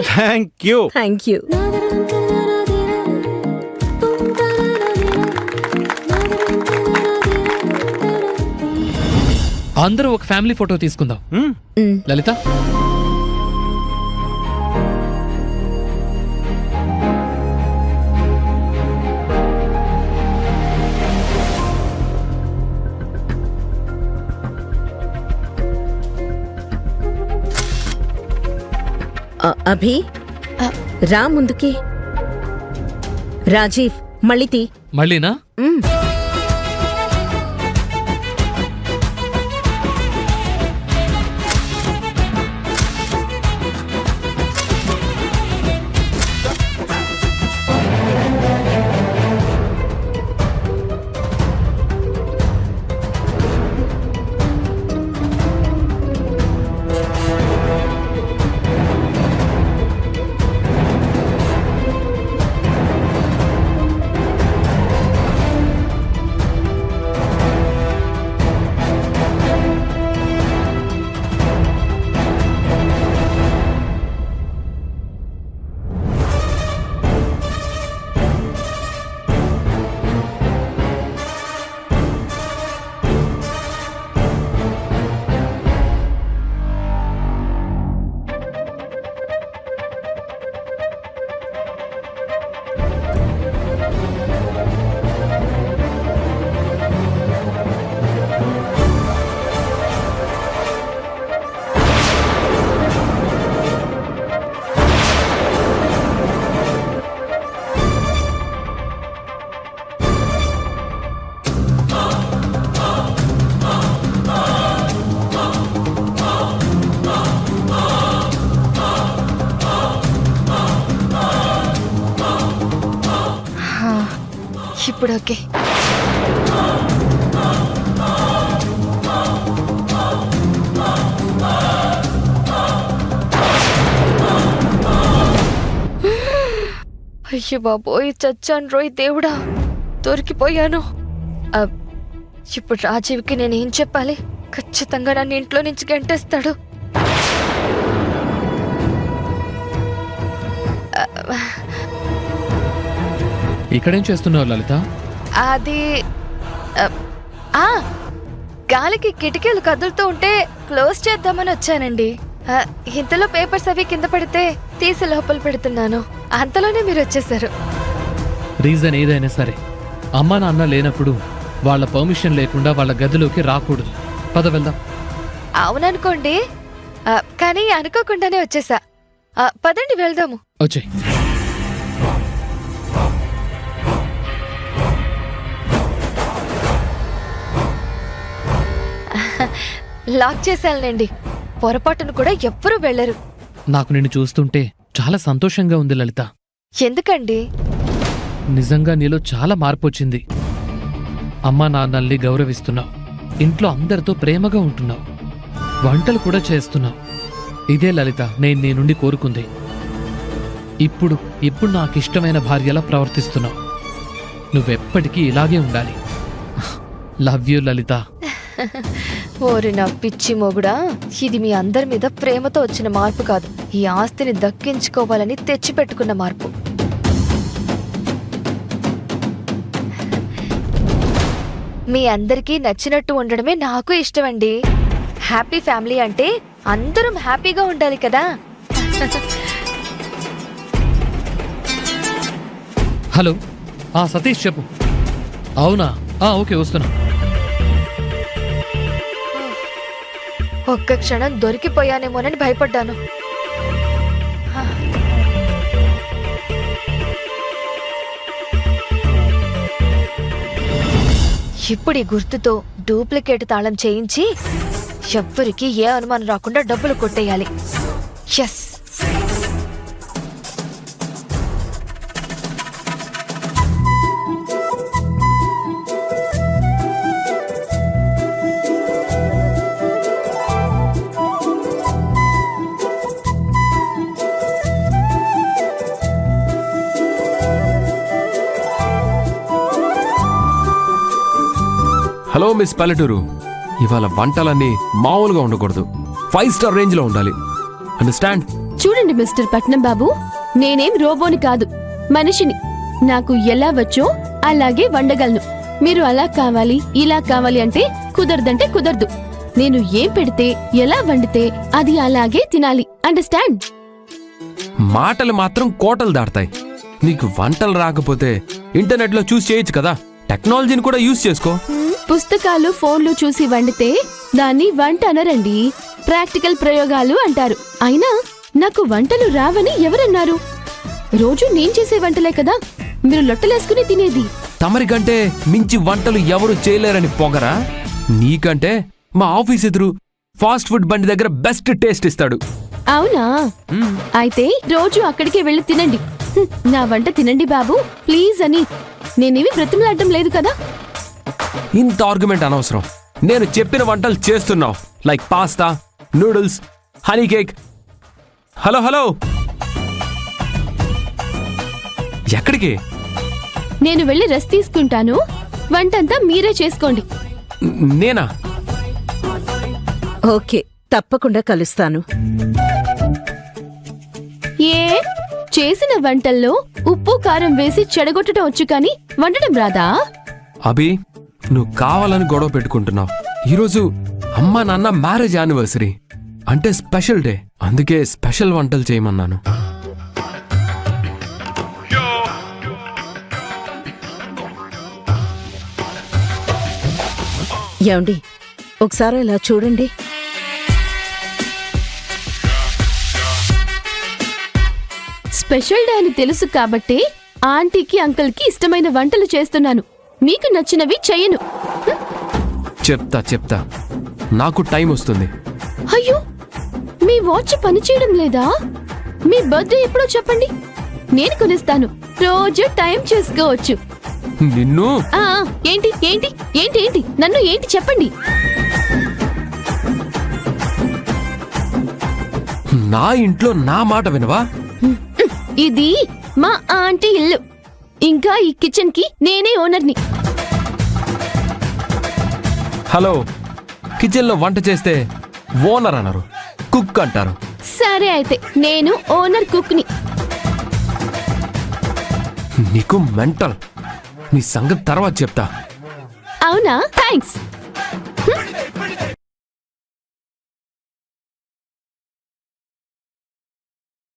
Thank you. అందరూ ఒక family photo తీసుకుందాం. లలిత, అభి రా ముందుకి. రాజీవ్ మళ్ళీ తీ. మళ్ళీనా? ఇప్పుడు ఓకే. అయ్యో బాబోయ్, చచ్చాను రోయ్ దేవుడా, దొరికిపోయాను. ఇప్పుడు రాజీవ్కి నేనేం చెప్పాలి? ఖచ్చితంగా నన్ను ఇంట్లో నుంచి గంటేస్తాడు. ఇక్కడేం చేస్తున్నావు లలిత? అది గాలికి కిటికీలు కదులుతూ ఉంటే క్లోజ్ చేద్దామని వచ్చానండి. ఇంతలో పేపర్స్ అవి కింద పడితే తీసి లోపల పెడుతున్నాను. అంతలోనే మీరు వచ్చేసారు. రీజన్ ఏదైనా సరే, అమ్మా నాన్న లేనప్పుడు వాళ్ళ పర్మిషన్ లేకుండా వాళ్ళ గదిలోకి రాకూడదు. పద వెళ్దాం. అవుననుకోండి, కానీ అనుకోకుండానే వచ్చేసా. పదండి వెళ్దాము. వచ్చే. లాక్ చేశానండి. పొరపాటును కూడా ఎవ్వరూ వెళ్లరు. నాకు నిన్ను చూస్తుంటే చాలా సంతోషంగా ఉంది లలిత. ఎందుకండి? నిజంగా నీలో చాలా మార్పు వచ్చింది. అమ్మా నాన్నల్ని గౌరవిస్తున్నావు, ఇంట్లో అందరితో ప్రేమగా ఉంటున్నావు, వంటలు కూడా చేస్తున్నావు. ఇదే లలిత నేను నీ నుండి కోరుకుంది. ఇప్పుడు నాకిష్టమైన భార్యలా ప్రవర్తిస్తున్నావు. నువ్వెప్పటికీ ఇలాగే ఉండాలి. లవ్ యూ లలిత. ఓరి నా పిచ్చి మొగుడా, ఇది మీ అందరి మీద ప్రేమతో వచ్చిన మార్పు కాదు, ఈ ఆస్తిని దక్కించుకోవాలని తెచ్చిపెట్టుకున్న మార్పు. మీ అందరికీ నచ్చినట్టు ఉండడమే నాకు ఇష్టమండి. హ్యాపీ ఫ్యామిలీ అంటే అందరం హ్యాపీగా ఉండాలి కదా. హలో, సతీష్ చెప్పు. అవునా? ఓకే, వస్తున్నా. ఒక్క క్షణం దొరికిపోయానేమోనని భయపడ్డాను. ఇప్పుడు ఈ గుర్తుతో డూప్లికేట్ తాళం చేయించి ఎవ్వరికి ఏ అనుమానం రాకుండా డబ్బులు కొట్టేయాలి. ఎస్. హలో మిస్ పల్లెటూరు, ఇవాళ వంటలన్నీ మామూలుగా ఉండకూడదు, 5 స్టార్ రేంజ్లో ఉండాలి. అండర్స్టాండ్? చూడండి మిస్టర్ పట్నం బాబు, నేనేం రోబోని కాదు, మనిషిని. నాకు ఎలా వచ్చో అలాగే వండగలను. మీరు అలా కావాలి ఇలా కావాలి అంటే కుదరదంటే కుదరదు. నేను ఏం పెడితే ఎలా వండితే అది అలాగే తినాలి. అండర్స్టాండ్? మాటలు మాత్రం కోటలు దాడతాయి. నీకు వంటలు రాకపోతే ఇంటర్నెట్లో చూసి చేయొచ్చు కదా. టెక్నాలజీని కూడా యూజ్ చేసుకో. పుస్తకాలు ఫోన్లు చూసి వండితే దాన్ని వంట అనరండి, ప్రాక్టికల్ ప్రయోగాలు అంటారు. అయినా నాకు వంటలు రావని ఎవరన్నారు? రోజు నేను చేసే వంటలే కదా మీరు లొట్టలేసుకుని తినేది. తమరికంటే మించి వంటలు ఎవరు చేయలేరని పొగరా? నీకంటే మా ఆఫీస్ ఎదురు ఫాస్ట్ ఫుడ్ బండి దగ్గర బెస్ట్ టేస్ట్ ఇస్తాడు. అవునా? అయితే రోజు అక్కడికే వెళ్ళి తినండి. నా వంట తినండి బాబు ప్లీజ్ అని నేనేమి బ్రతిమలాడడం లేదు కదా. ఇంత ఆర్గ్యుమెంట్ అనవసరం. నేను చెప్పిన వంటలు చేస్తున్నావు, like pasta, noodles, honey cake. Hello hello, ఎక్కడికి? నేను వెళ్ళి రెస్ట్ తీసుకుంటాను, వంటంతా మీరే చేసుకోండి. నేనా? ఓకే, తప్పకుండా కలుస్తాను. ఏ చేసిన వంటల్లో ఉప్పు కారం వేసి చెడగొట్టడం వచ్చు కానీ వండడం రాదా? అభి, నువ్వు కావాలని గొడవ పెట్టుకుంటున్నావు. ఈరోజు అమ్మా నాన్న మ్యారేజ్ యానివర్సరీ అంటే స్పెషల్ డే, అందుకే స్పెషల్ వంటలు చేయమన్నాను. ఏమండి, ఒకసారి ఇలా చూడండి. స్పెషల్ డే అని తెలుసు కాబట్టే ఆంటీకి అంకుల్కి ఇష్టమైన వంటలు చేస్తున్నాను. మీకు నచ్చినవి చెయ్యను. చెప్తా, నాకు టైం వస్తుంది. అయ్యో, మీ వాచ్ పనిచేయడం లేదా? మీ బర్త్డే ఎప్పుడో చెప్పండి, నేను కొనిస్తాను. రోజు టైం చేసుకోవచ్చు. నిన్ను ఆ ఏంటి ఏంటి ఏంటి ఏంటి నన్ను ఏంటి చెప్పండి. నా ఇంట్లో నా మాట వినవా? ఇది మా ఆంటీ ఇల్లు, ఇంకా ఈ కిచెన్ కి నేనే ఓనర్ని. హలో, కిచెన్లో వంట చేస్తే ఓనర్ అనరు, కుక్ అంటారు. సరే అయితే నేను ఓనర్ కుక్ని. నీకు మెంటల్. నీ సంగతి తర్వాత చెప్తా. అవునా? థ్యాంక్స్.